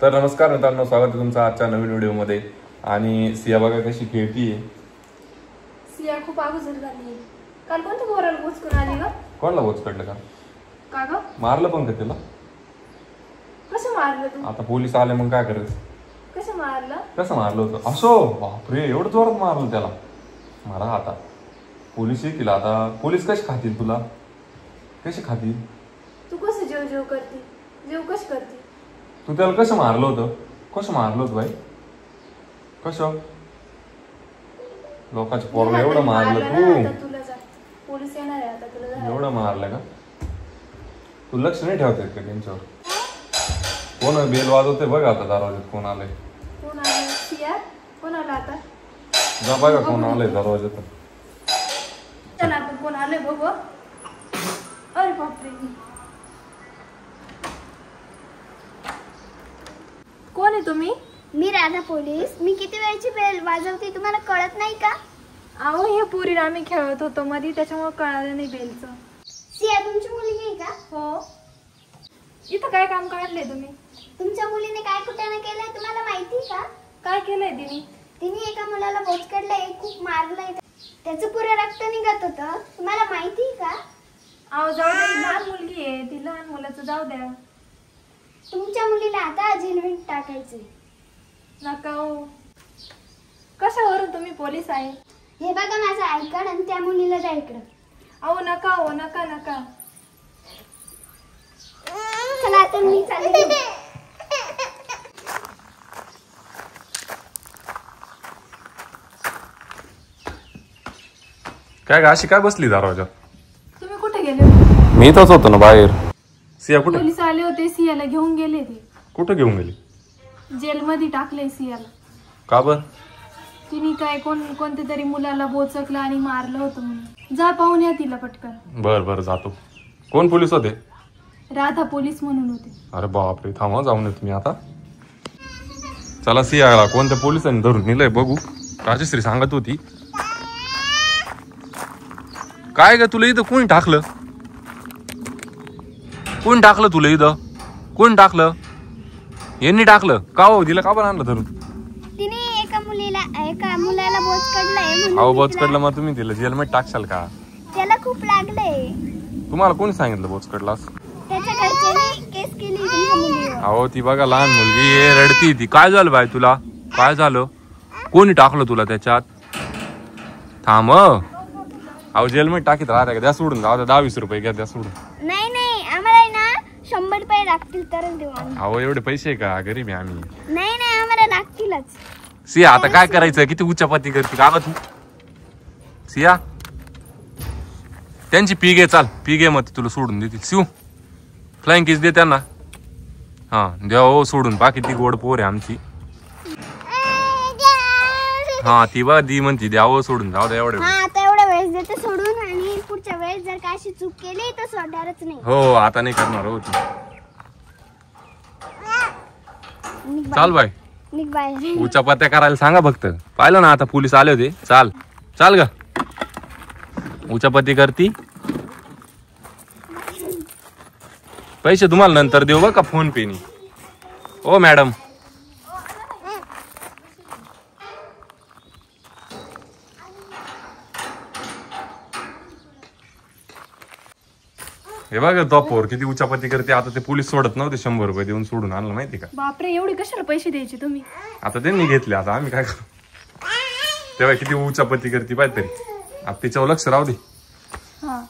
तर नमस्कार मित्रांनो, स्वागत आहे तुमचं आजच्या नवीन व्हिडिओमध्ये। आणि सिया बघा कशी खेळतीये। सिया खूप अगोदर झाली। काल कोणत्या पोराला बोचकून आली ग? कोणाला बोचकडलं का? का ग? मारलं पण का तिला? कसं मारलं तू? आता पोलीस आले मग काय करायचं? कसं मारलं? कसं मारलं होतं? असो बापरे, एवढं जोरात मारलं त्याला? मारा आता पोलीस येतील। आता पोलीस कशी खातील तुला? कशी खातील? तू कसं जेव जेव करते? जेव कशी करते? तू त्याला कसं मारलं होतं? कसं मारलं होतं भाई? कसं लोकांच्या पोराला एवढं मारलं तू? तुला जा, पोलीस येणार आहे आता तुला। एवढं मारलं का? तू लक्ष नाही ठेवत का त्यांच्यावर? कोण बेल वाजवते बघ आता दरवाज्यात, कोण आलंय? कोण आलं? सिया कोण आलं आता? जा बघा कोण आलंय दरवाज्यात। चला आपण कोण आलंय बघू। अरे बापरे, कोण आहे तुम्ही? मी राधा पोलीस। मी किती वेळची बेल वाजवते तुम्हाला कळत नाही का? अहो हे पुरी आम्ही खेळत होतो मध्ये, त्याच्यामुळे कळालं नाही बेलचं। सिया तुमची मुलगी आहे का? हो। इथं काय काम काढलंय तुम्ही? तुमच्या मुलीने काय कुटाणा केलंय तुम्हाला माहिती का? काय केलंय तिने? तिने एका मुलाला बोचकडलंय, खूप मारलंय, त्याचं पुरं रक्त निघत होतं। तुम्हाला माहिती का? अहो जाऊ द्या, ही लहान मुलगी आहे, ती लहान मुलाचं जाऊ द्या। तुमच्या मुलीला आता जेलमध्ये टाकायचंय। नका हो। कशावरून तुम्ही पोलीस आहे? हे बघा माझं ऐकण आणि त्या मुलीला द्या इकडं। अहो नका हो, नका नका। चला आता मी चालले। काय ग अशी काय बसली दरवाज्यात? तुम्ही कुठे गेले होते? मी इथंच होतो ना बाहेर। सिया कुठे? पोलीस आले होते, सियाला घेऊन गेले ते। कुठं घेऊन गेली? जेलमध्ये टाकले सियाला। का बर? तिने काय कोणत्या तरी मुलाला बोचकलं आणि मारलं होतं म्हणून। जा पाहून या तिला पटकन। बर बर जातो। कोण पोलीस होते? राधा पोलीस म्हणून होते। अरे बापरे, थांबा जाऊन येतो मी आता। चला सियाला कोणत्या पोलिसांनी धरून नेलंय बघू। राजश्री सांगत होती। काय ग तुला इथं कोणी टाकलं? कोण टाकलं तुला इथं? कोण टाकलं? यांनी टाकलं का? हो तिला का पण आणलं धरून? तिने एका मुलाला बोचकडलंय म्हणून। अहो बोचकडलं मग तुम्ही तिला जेलमध्ये टाकशाल का? त्याला खूप लागलंय। तुम्हाला कोणी सांगितलं बोचकडलास? त्याच्या घरच्यांनी केस केली तुमच्या मुलीवर। अहो ती बघा लहान मुलगी आहे, रडती ती। काय झालं बाय तुला? काय झालं? कोणी टाकलं तुला त्याच्यात? थांब। अहो जेलमध्ये टाकीत राहता का? द्या सोडून, जाऊ द्या, 10-20 रुपये घ्या, द्या सोडून। नाही नाही, आम्हाला ना 100 रुपये लागतील तरच देऊ आम्ही। अहो एवढे पैसे का? गरीब आहे आम्ही। नाही नाही, आम्हाला लागतीलच। सिया आता काय करायचं? किती उच्चापती करते का तू? सिया त्यांची पी घे, चाल पी घे, मग तुला सोडून देतील। शिव फ्लाइंग किस दे त्यांना। हा द्या हो सोडून, बाकी ती गोड पोर आहे आमची। हा ती बघ दी म्हणती द्या हो सोडून, जाऊ द्या एवढे। हा आता एवढ्या वेळेस देते सोडून, आणि पुढच्या वेळेस जर का अशी चूक केली तर सोडणारच नाही। हो आता नाही करणार हो ती। चाल बाय, निघ बाहेर। उच्चापत्या करायला सांगा फक्त। पाहिलं ना आता पोलीस आले होते। चाल चाल ग, उच्चापत्ती करती। पैसे तुम्हाला नंतर देऊ बघा फोन पे नी। ओ मॅडम हे बघा तो पोर किती उच्चापत्ती करते। आता ते पोलीस सोडत नव्हते, 100 रुपये देऊन सोडून आणलं माहिती का? बापरे, एवढे कशाला पैसे द्यायचे तुम्ही? आता त्यांनी घेतले, आता आम्ही काय करू? तेव्हा किती उच्चापत्ती करते पाहिजे तरी। आता तिच्यावर लक्ष राहू दे। हा